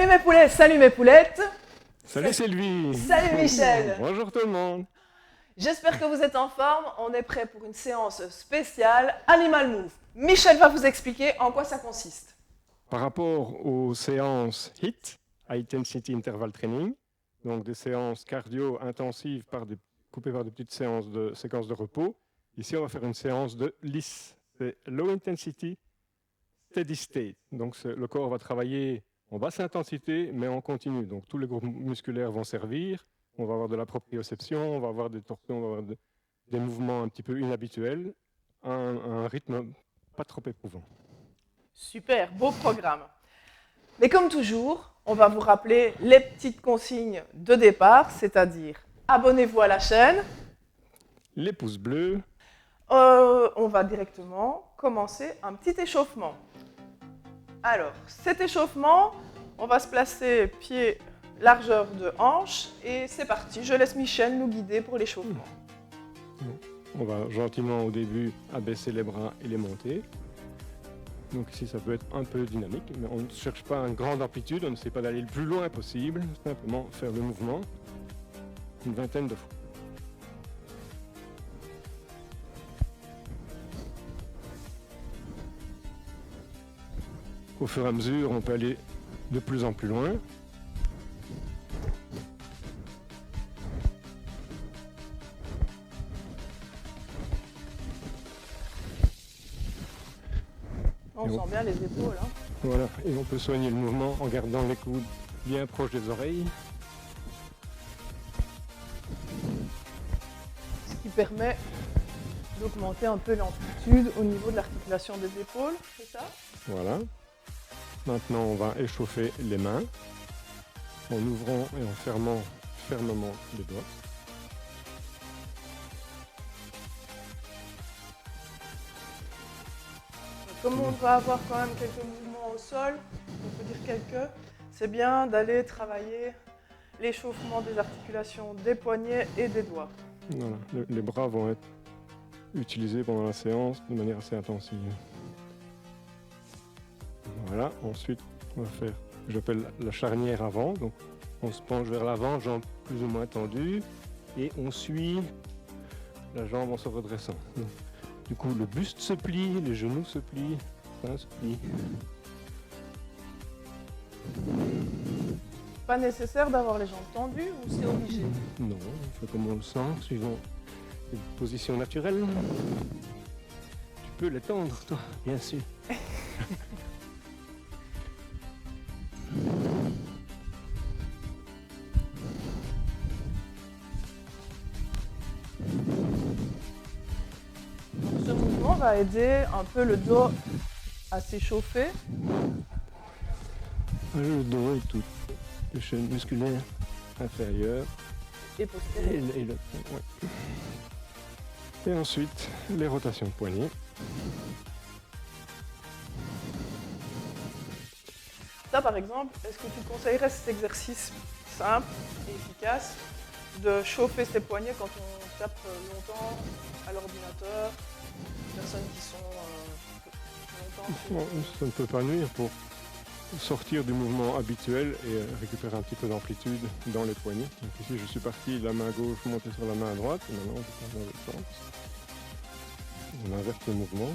mes poulets, salut mes poulettes. Salut Sylvie. Salut Michel. Bonjour tout le monde. J'espère que vous êtes en forme. On est prêt pour une séance spéciale Animal Move. Michel va vous expliquer en quoi ça consiste. Par rapport aux séances HIIT, High Intensity Interval Training, donc des séances cardio intensives coupées par des petites séquences de repos, ici on va faire une séance de LIS, c'est Low Intensity Steady State. Donc le corps va travailler en basse intensité mais en continu. Donc tous les groupes musculaires vont servir. On va avoir de la proprioception, on va avoir des torsions, on va avoir des mouvements un petit peu inhabituels, un rythme pas trop éprouvant. Super, beau programme. Mais comme toujours, on va vous rappeler les petites consignes de départ, c'est-à-dire abonnez-vous à la chaîne. Les pouces bleus. On va directement commencer un petit échauffement. Alors, cet échauffement, on va se placer pied largeur de hanche et c'est parti. Je laisse Michel nous guider pour l'échauffement. On va gentiment au début abaisser les bras et les monter. Donc ici ça peut être un peu dynamique, mais on ne cherche pas une grande amplitude, on n'essaie pas d'aller le plus loin possible, simplement faire le mouvement une vingtaine de fois. Au fur et à mesure, on peut aller de plus en plus loin. On sent bien les épaules. Hein. Voilà, et on peut soigner le mouvement en gardant les coudes bien proches des oreilles. Ce qui permet d'augmenter un peu l'amplitude au niveau de l'articulation des épaules, c'est ça? Voilà. Maintenant, on va échauffer les mains en ouvrant et en fermant fermement les doigts. Comme on va avoir quand même quelques mouvements au sol, on peut dire quelques, c'est bien d'aller travailler l'échauffement des articulations des poignets et des doigts. Voilà. Les bras vont être utilisés pendant la séance de manière assez intensive. Voilà, ensuite on va faire, j'appelle la charnière avant, donc on se penche vers l'avant, jambes plus ou moins tendues, et on suit la jambe en se redressant. Donc, du coup, le buste se plie, les genoux se plient, ça se plie. Pas nécessaire d'avoir les jambes tendues ou c'est obligé? Non, on fait comme on le sent, suivant les positions naturelles. Tu peux les tendre, toi, bien sûr. Ce mouvement va aider un peu le dos à s'échauffer. Le dos et toutes les chaînes musculaires inférieures. Et postérieur. Ouais. Et ensuite, les rotations de poignets. Ça, par exemple, est-ce que tu conseillerais cet exercice simple et efficace de chauffer ses poignets quand on tape longtemps à l'ordinateur? Personnes qui sont longtemps Ça ne peut pas nuire pour sortir du mouvement habituel et récupérer un petit peu d'amplitude dans les poignets. Donc ici, je suis parti la main gauche montée sur la main droite, et maintenant je passe dans l'autre sens. On inverse le mouvement.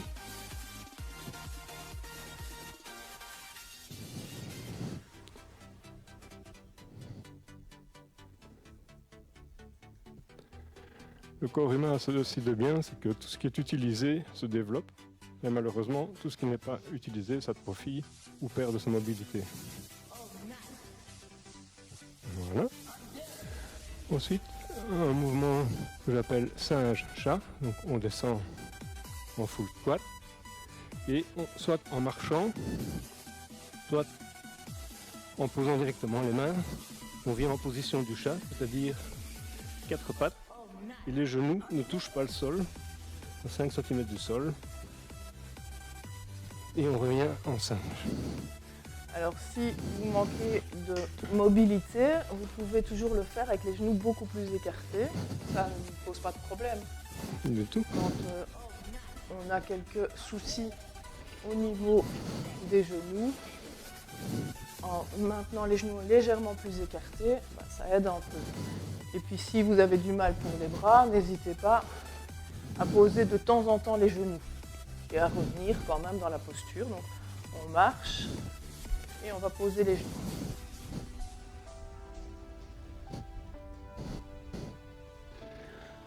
Le corps humain a ceci de bien, c'est que tout ce qui est utilisé se développe, mais malheureusement, tout ce qui n'est pas utilisé s'atrophie ou perd de sa mobilité. Voilà. Ensuite, un mouvement que j'appelle singe-chat. Donc on descend en full squat, et soit en marchant, soit en posant directement les mains, on vient en position du chat, c'est-à-dire 4 pattes. Et les genoux ne touchent pas le sol, à 5 cm du sol. Et on revient en singe. Alors si vous manquez de mobilité, vous pouvez toujours le faire avec les genoux beaucoup plus écartés. Ça ne pose pas de problème. Du tout. Quand on a quelques soucis au niveau des genoux, en maintenant les genoux légèrement plus écartés, ça aide un peu. Et puis si vous avez du mal pour les bras, n'hésitez pas à poser de temps en temps les genoux et à revenir quand même dans la posture. Donc on marche et on va poser les genoux.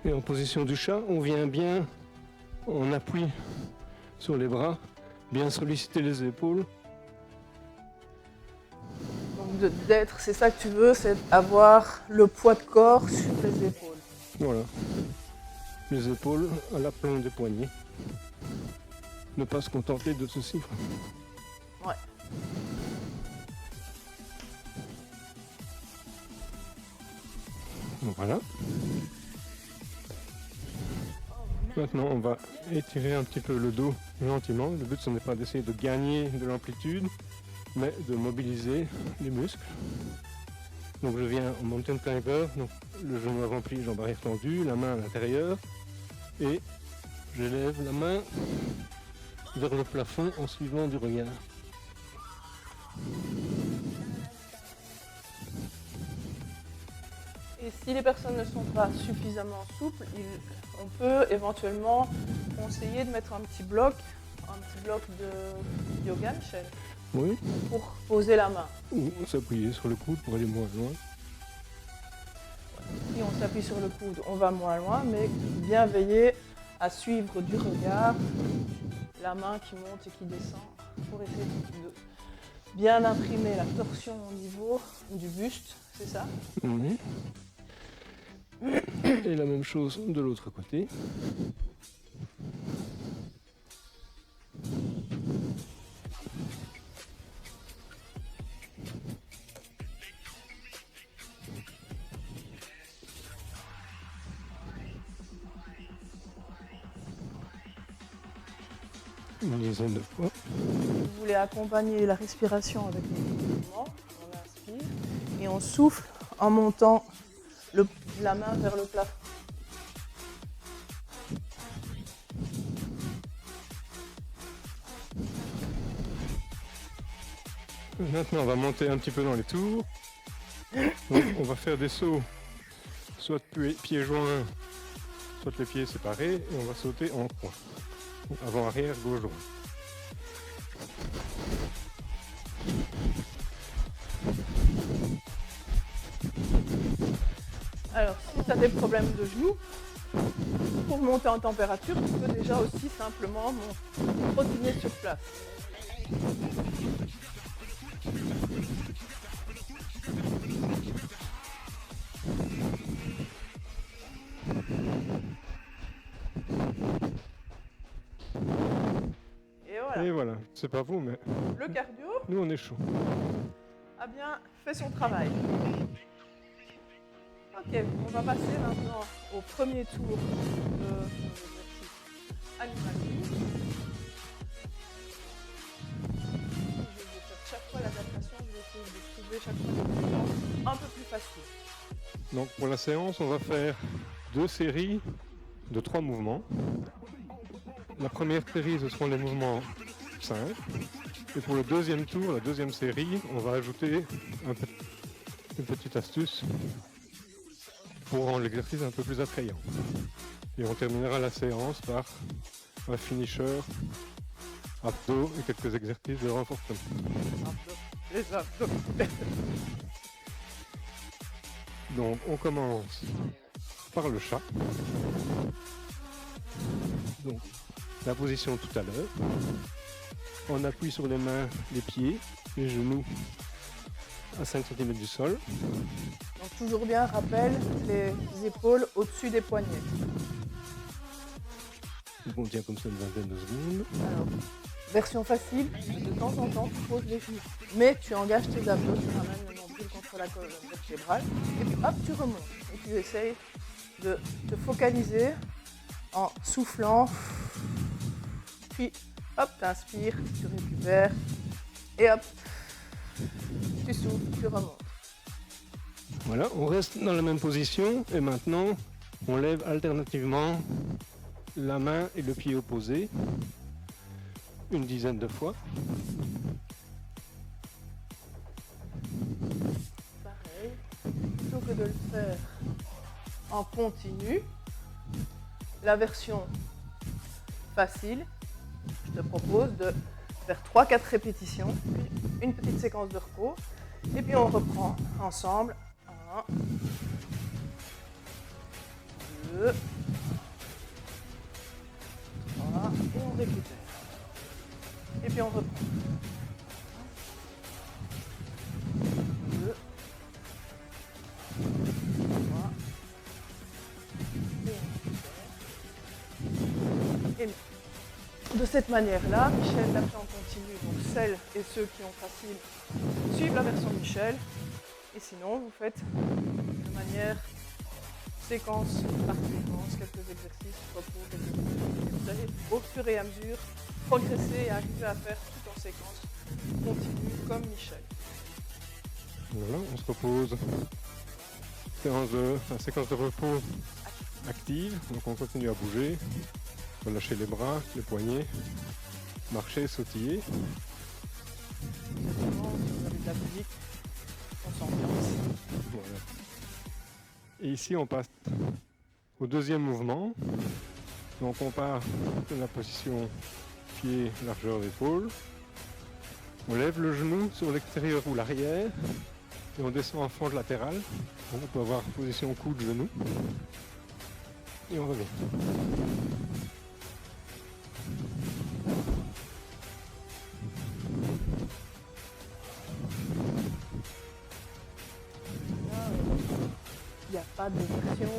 Et en position du chat, on vient bien en appui sur les bras, bien solliciter les épaules. Donc c'est ça que tu veux, c'est avoir le poids de corps sur les épaules. Voilà. Les épaules à l'aplomb des poignets. Ne pas se contenter de ceci. Ouais. Voilà. Maintenant, on va étirer un petit peu le dos gentiment. Le but, ce n'est pas d'essayer de gagner de l'amplitude, mais de mobiliser les muscles. Donc je viens en mountain climber, donc le genou avant-pli, jambe arrière tendue, la main à l'intérieur, et j'élève la main vers le plafond en suivant du regard. Et si les personnes ne sont pas suffisamment souples, on peut éventuellement conseiller de mettre un petit bloc de yoga, Michel, Oui, pour poser la main. ou s'appuyer sur le coude pour aller moins loin. Si on s'appuie sur le coude, on va moins loin, mais bien veiller à suivre du regard la main qui monte et qui descend pour essayer de bien imprimer la torsion au niveau du buste, c'est ça? Oui. Et la même chose de l'autre côté. Une dizaine de fois. Vous voulez accompagner la respiration avec le mouvement, on inspire et on souffle en montant la main vers le plafond. Maintenant, on va monter un petit peu dans les tours. Donc, on va faire des sauts, soit pieds joints, soit les pieds séparés, et on va sauter en croix. Avant, arrière, gauche, droite. Alors, si tu as des problèmes de genoux, pour monter en température, tu peux déjà aussi simplement trottiner sur place. Et voilà, c'est pas vous, mais le cardio nous on est chaud. a bien fait son travail. Ok, on va passer maintenant au premier tour de l'exercice animal libre. Je vais faire chaque fois l'adaptation, je vais essayer de trouver chaque fois des mouvements un peu plus faciles. Donc pour la séance, on va faire 2 séries de 3 mouvements. La première série, ce seront les mouvements simples. Et pour le deuxième tour, la deuxième série, on va ajouter une petite astuce pour rendre l'exercice un peu plus attrayant. Et on terminera la séance par un finisher, abdos et quelques exercices de renforcement. Les abdos. Donc on commence par le chat. Donc la position tout à l'heure. On appuie sur les mains, les pieds, les genoux à 5 cm du sol. Donc toujours bien, rappelle les épaules au-dessus des poignets. Donc on tient comme ça une vingtaine de secondes. Alors, version facile, de temps en temps tu poses les genoux. Mais tu engages tes abdos, tu ramènes le nombril contre la colonne vertébrale. Et puis hop, tu remontes. Et tu essayes de te focaliser en soufflant. Puis hop, tu inspires, tu récupères. Et hop, tu souffles, tu remontes. Voilà, on reste dans la même position et maintenant on lève alternativement la main et le pied opposé une dizaine de fois. de le faire en continu, la version facile, je te propose de faire 3-4 répétitions, puis une petite séquence de repos, et puis on reprend ensemble. 1, 2, 3, et on récupère. Et puis on reprend. 2, 3, et de cette manière-là, Michel l'a fait en continu. Donc celles et ceux qui ont facile suivent la version de Michel. Et sinon, vous faites de manière séquence par séquence, quelques exercices, repos, quelques exercices. Vous allez au fur et à mesure progresser et arriver à faire tout en séquence continue comme Michel. Voilà, on se repose. Séquence de repos active, donc on continue à bouger. Relâcher les bras, les poignets, marcher, sautiller. Exactement, si vous avez de la musique, on s'ambiance. Voilà. Et ici on passe au deuxième mouvement. Donc on part de la position pied, largeur d'épaule. On lève le genou sur l'extérieur ou l'arrière et on descend en fente latérale. Donc on peut avoir position coude, genou. Et on revient. Il n'y a pas de version,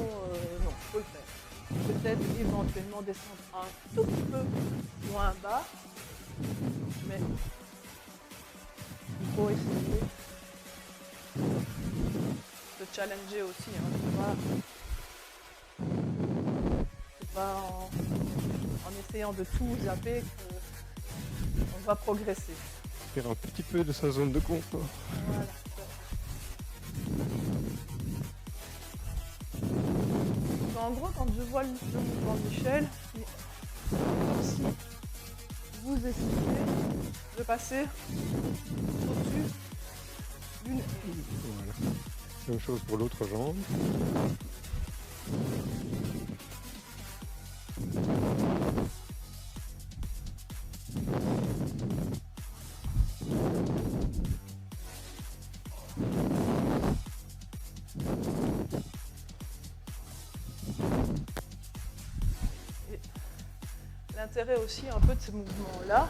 non, il faut le faire. Peut-être éventuellement descendre un tout petit peu moins bas, mais il faut essayer de challenger aussi. Hein. C'est pas en essayant de tout zapper qu'on va progresser. Faire un petit peu de sa zone de confort. Voilà. En gros, quand je vois le mouvement de Michel, c'est comme si vous essayez de passer au-dessus d'une... Voilà. Même chose pour l'autre jambe. L'intérêt aussi un peu de ces mouvements-là,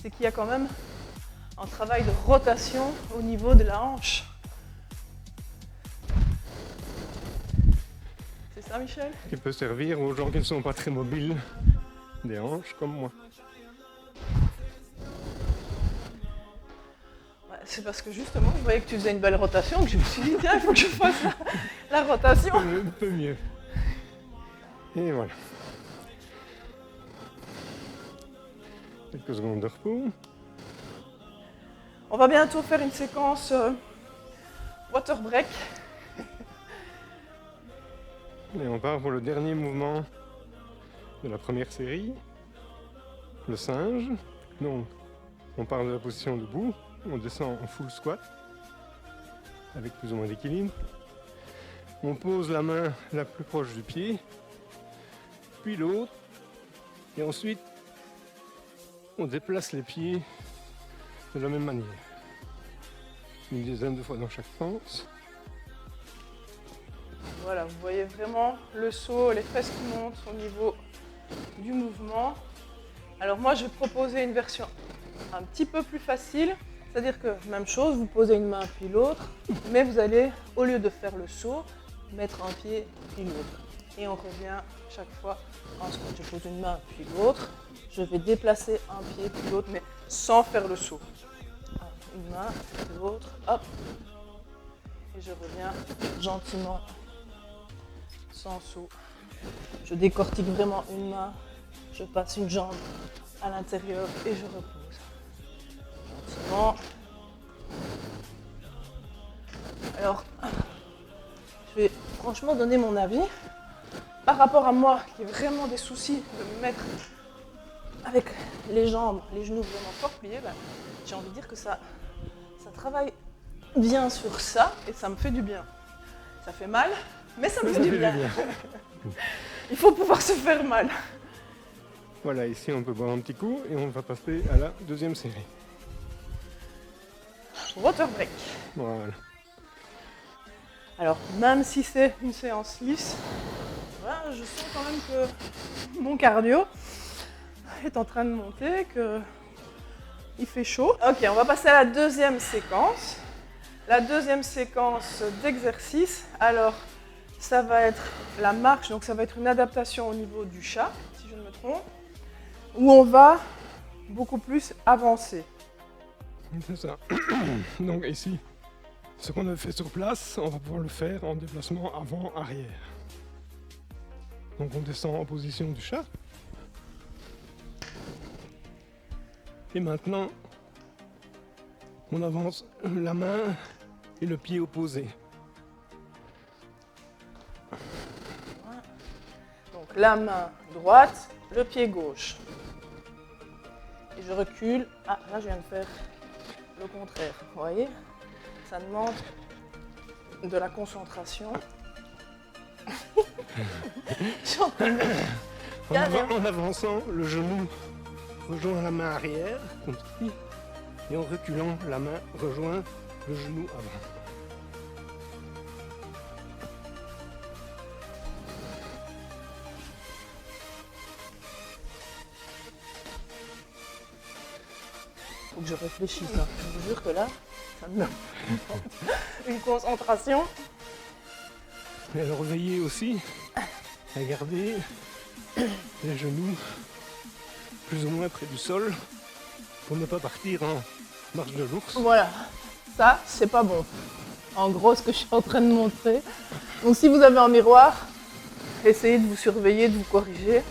c'est qu'il y a quand même un travail de rotation au niveau de la hanche. C'est ça, Michel? Qui peut servir aux gens qui ne sont pas très mobiles des hanches comme moi. Ouais, c'est parce que justement, vous voyez que tu faisais une belle rotation que je me suis dit, tiens, il faut que je fasse la rotation. Un peu mieux. Et voilà. Quelques secondes de repos. On va bientôt faire une séquence water break. Et on part pour le dernier mouvement de la première série, le singe. Donc, on part de la position debout, on descend en full squat, avec plus ou moins d'équilibre. On pose la main la plus proche du pied, puis l'autre, et ensuite, on déplace les pieds de la même manière. Une dizaine de fois dans chaque sens. Voilà, vous voyez vraiment le saut, les fesses qui montent au niveau du mouvement. Alors moi, je vais proposer une version un petit peu plus facile. C'est-à-dire que, même chose, vous posez une main puis l'autre, mais vous allez, au lieu de faire le saut, mettre un pied puis l'autre. Et on revient chaque fois en squat. Je pose une main puis l'autre. Je vais déplacer un pied puis l'autre, mais sans faire le saut. Une main puis l'autre, hop. Et je reviens gentiment, sans saut. Je décortique vraiment une main. Je passe une jambe à l'intérieur et je repose. Gentiment. Alors, je vais franchement donner mon avis. Par rapport à moi, qui ai vraiment des soucis de me mettre avec les jambes, les genoux vraiment fort pliés, j'ai envie de dire que ça travaille bien sur ça et ça me fait du bien. Ça fait mal, mais ça me Ça fait du fait du bien. bien. Il faut pouvoir se faire mal. Voilà, ici on peut boire un petit coup et on va passer à la deuxième série. Water break. Voilà. Alors, même si c'est une séance lisse, voilà, je sens quand même que mon cardio est en train de monter, qu'il fait chaud. Ok, on va passer à la deuxième séquence. La deuxième séquence d'exercice, alors ça va être la marche, donc ça va être une adaptation au niveau du chat, si je ne me trompe, où on va beaucoup plus avancer. C'est ça. Donc ici, ce qu'on a fait sur place, on va pouvoir le faire en déplacement avant-arrière. Donc on descend en position du chat. Et maintenant, on avance la main et le pied opposé. Donc la main droite, le pied gauche. Et je recule. Ah, là je viens de faire le contraire. Vous voyez? Ça demande de la concentration. Je suis en train de me- En avançant, le genou rejoint la main arrière, comme ceci. Et en reculant, la main rejoint le genou avant. Faut que je réfléchisse. Hein. Je vous jure que là, ça me demande une concentration. Et alors veillez aussi à garder les genoux plus ou moins près du sol pour ne pas partir en marche de l'ours. Voilà, ça c'est pas bon. En gros, ce que je suis en train de montrer. Donc si vous avez un miroir, essayez de vous surveiller, de vous corriger.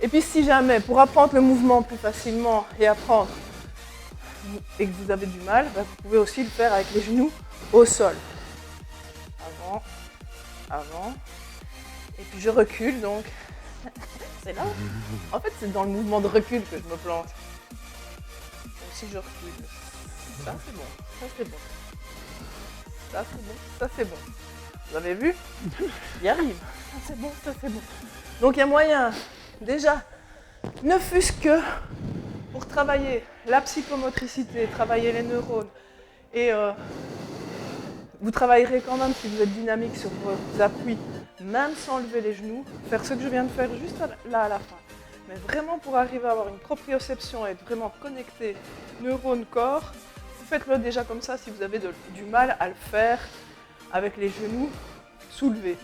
Et puis si jamais, pour apprendre le mouvement plus facilement et apprendre et que vous avez du mal, bah, vous pouvez aussi le faire avec les genoux au sol. Avant, avant. Et puis je recule donc. C'est là. En fait, c'est dans le mouvement de recul que je me plante. Donc si je recule, ça c'est bon, ça c'est bon. Ça c'est bon, ça c'est bon. Vous avez vu? J'y arrive. Ça c'est bon, ça c'est bon. Donc il y a moyen, déjà, ne fût-ce que pour travailler la psychomotricité, travailler les neurones, et vous travaillerez quand même si vous êtes dynamique sur vos appuis, même sans lever les genoux, faire ce que je viens de faire juste là à la fin. Mais vraiment pour arriver à avoir une proprioception et être vraiment connecté neurone-corps, faites-le déjà comme ça si vous avez du mal à le faire avec les genoux soulevés.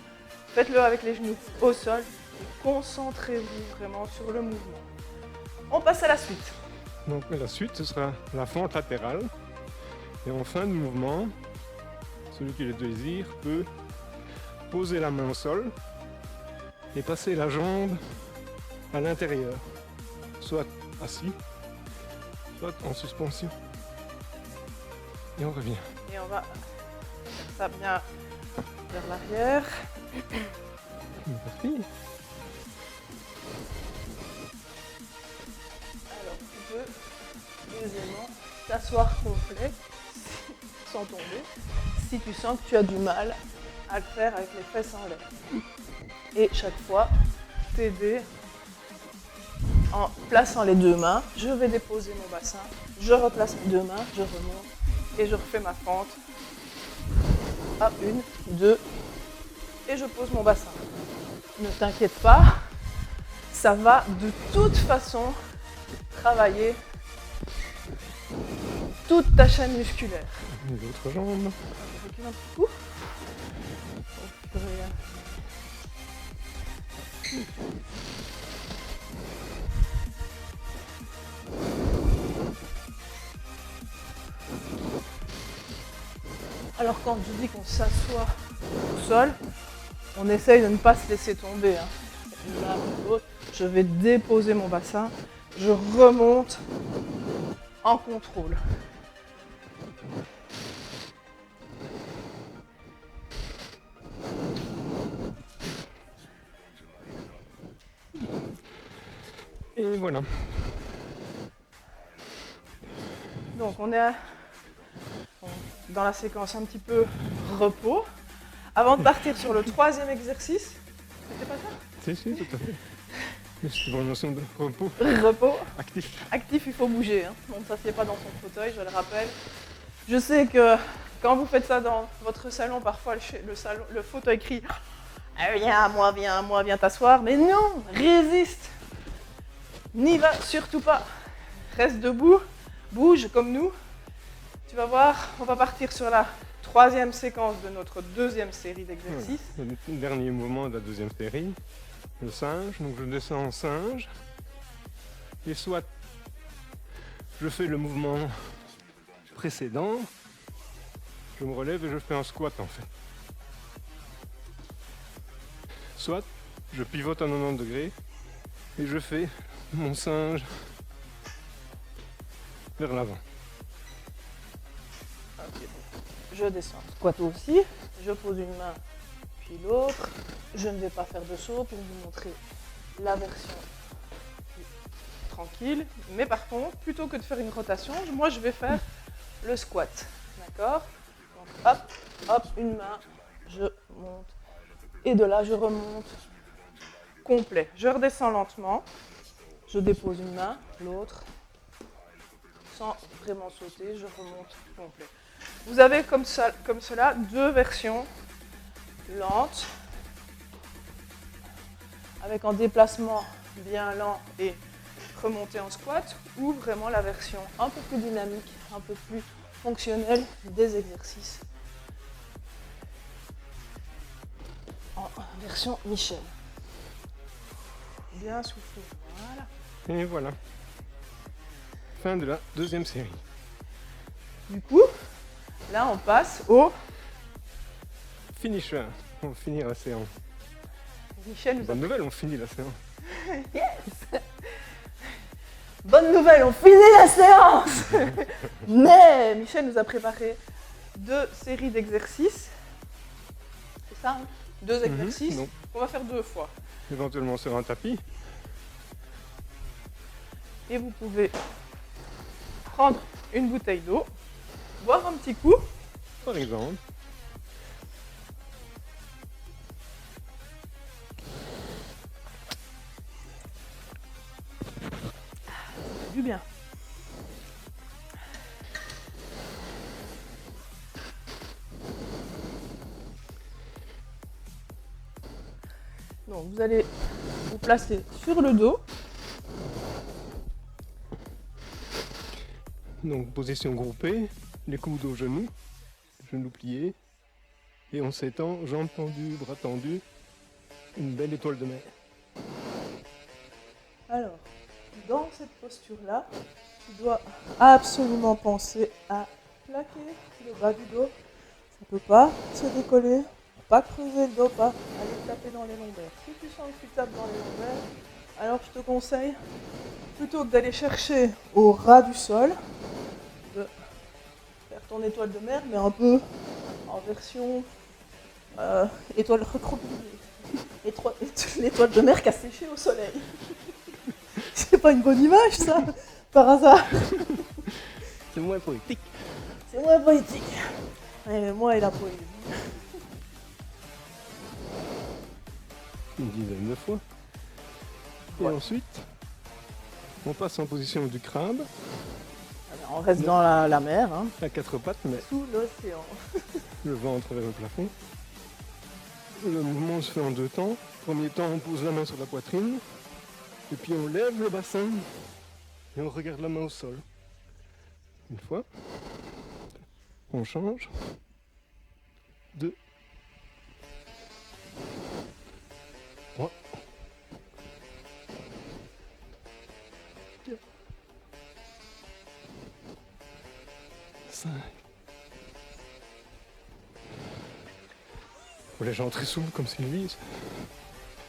Faites-le avec les genoux au sol et concentrez-vous vraiment sur le mouvement. On passe à la suite. Donc la suite, ce sera la fente latérale. Et en fin de mouvement, celui qui le désire peut poser la main au sol et passer la jambe à l'intérieur, soit assis, soit en suspension. Et on revient. Et on va faire ça bien vers l'arrière. Parti. Alors tu peux aisément t'asseoir complet sans tomber si tu sens que tu as du mal à le faire avec les fesses en l'air. Et chaque fois, t'aider en plaçant les deux mains. Je vais déposer mon bassin, je replace mes deux mains, je remonte et je refais ma fente. À une, deux, et je pose mon bassin. Ne t'inquiète pas, ça va de toute façon travailler toute ta chaîne musculaire. Et l'autre jambe. Je recule un petit coup. Alors quand je dis qu'on s'assoit au sol, on essaye de ne pas se laisser tomber. Hein. L'un ou l'autre, je vais déposer mon bassin, je remonte en contrôle. Et voilà. Donc on est dans la séquence un petit peu repos. Avant de partir sur le troisième exercice, c'était pas ça? Si, tout à fait. Mais c'est pour une notion de repos Repos. actif. Actif, il faut bouger. Hein. On ne s'assied pas dans son fauteuil, je le rappelle. Je sais que quand vous faites ça dans votre salon, parfois le fauteuil crie ah, viens t'asseoir. Mais non, résiste. N'y va surtout pas. Reste debout, bouge comme nous. Tu vas voir, on va partir sur la troisième séquence de notre deuxième série d'exercices. Ouais, le dernier mouvement de la deuxième série, le singe. Donc je descends en singe. Et soit je fais le mouvement précédent, je me relève et je fais un squat en fait. Soit je pivote à 90 degrés et je fais mon singe vers l'avant. Okay. Je descends. Squat aussi. Je pose une main puis l'autre. Je ne vais pas faire de saut pour vous montrer la version tranquille. Mais par contre, plutôt que de faire une rotation, moi je vais faire le squat. D'accord? Donc hop, hop, une main, je monte. Et de là, je remonte complet. Je redescends lentement. Je dépose une main, l'autre. Sans vraiment sauter, je remonte complet. Vous avez comme cela deux versions lentes, avec un déplacement bien lent et remonter en squat, ou vraiment la version un peu plus dynamique, un peu plus fonctionnelle des exercices. En version Michel. Bien soufflé, voilà. Et voilà. Fin de la deuxième série. Du coup, là on passe au Finisher. On finit la séance. Michel nous a... Bonne nouvelle, on finit la séance. Yes. Bonne nouvelle, on finit la séance. Mais Michel nous a préparé deux séries d'exercices. C'est ça, hein? Deux exercices qu'on va faire deux fois. Éventuellement sur un tapis. Et vous pouvez prendre une bouteille d'eau, boire un petit coup. Par exemple. Du bien. Donc vous allez vous placer sur le dos. Donc position groupée, les coudes aux genoux pliés, et on s'étend, jambes tendues, bras tendus, une belle étoile de mer. Alors, dans cette posture-là, tu dois absolument penser à plaquer le bas du dos. Ça ne peut pas se décoller, pas creuser le dos, pas aller taper dans les lombaires. Si tu sens que tu tapes dans les lombaires, alors je te conseille, plutôt que d'aller chercher au ras du sol, de faire ton étoile de mer, mais un peu en version étoile recroquevillée. L'étoile de mer qui a séché au soleil. C'est pas une bonne image, ça, par hasard. C'est moins poétique. C'est moins poétique. Mais moi et la poésie. Une dizaine de fois. Et ensuite, on passe en position du crabe. Alors, on reste dans la mer, hein. À quatre pattes, mais Sous l'océan. le ventre vers le plafond. Le mouvement se fait en deux temps. Premier temps, on pose la main sur la poitrine. Et puis on lève le bassin et on regarde la main au sol. Une fois. On change. 2. 3. 4. 5. Pour les gens très souples comme Sylvie,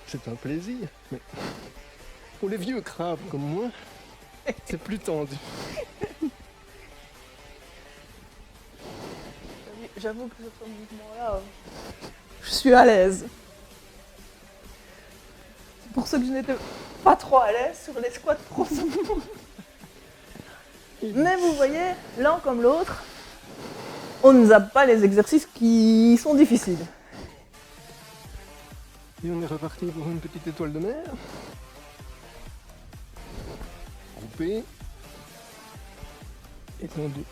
c'est un plaisir. Mais pour les vieux crabes comme moi, c'est plus tendu. J'avoue que sur ce mouvement-là, je suis à l'aise. C'est pour ça que je n'étais pas trop à l'aise sur les squats profonds. Mais vous voyez, l'un comme l'autre, on ne zappe pas les exercices qui sont difficiles. Et on est reparti pour une petite étoile de mer. Groupée. Étendue.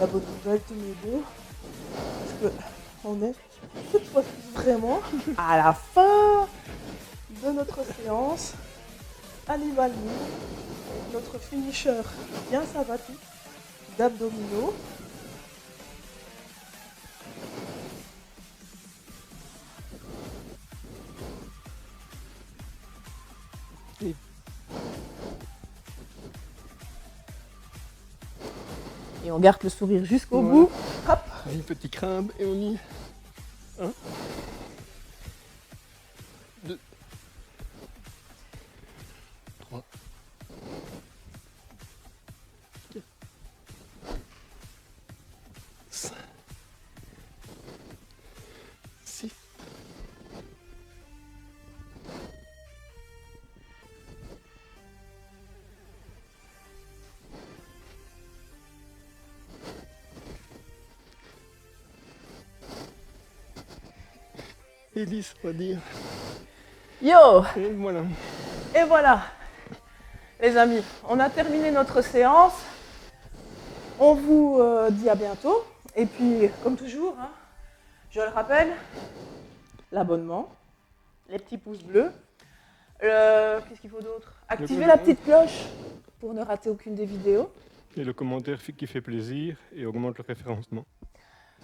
La bonne nouvelle, tous les deux, parce que on est cette fois-ci vraiment à la fin de notre séance Animal Move, notre finisher bien sympathique d'abdominaux. Et on garde le sourire jusqu'au bout. Hop. Allez, petit crabe et on y... 1, 2, 3, 4, 5, 6, 10, on va dire. Yo! Et voilà. Et voilà, les amis, on a terminé notre séance. On vous dit à bientôt. Et puis, comme toujours, hein, je le rappelle, l'abonnement, les petits pouces bleus. Qu'est-ce qu'il faut d'autre? Activez la petite cloche pour ne rater aucune des vidéos. Et le commentaire qui fait plaisir et augmente le référencement.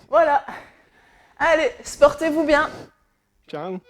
Voilà. Allez, sportez-vous bien. Ciao.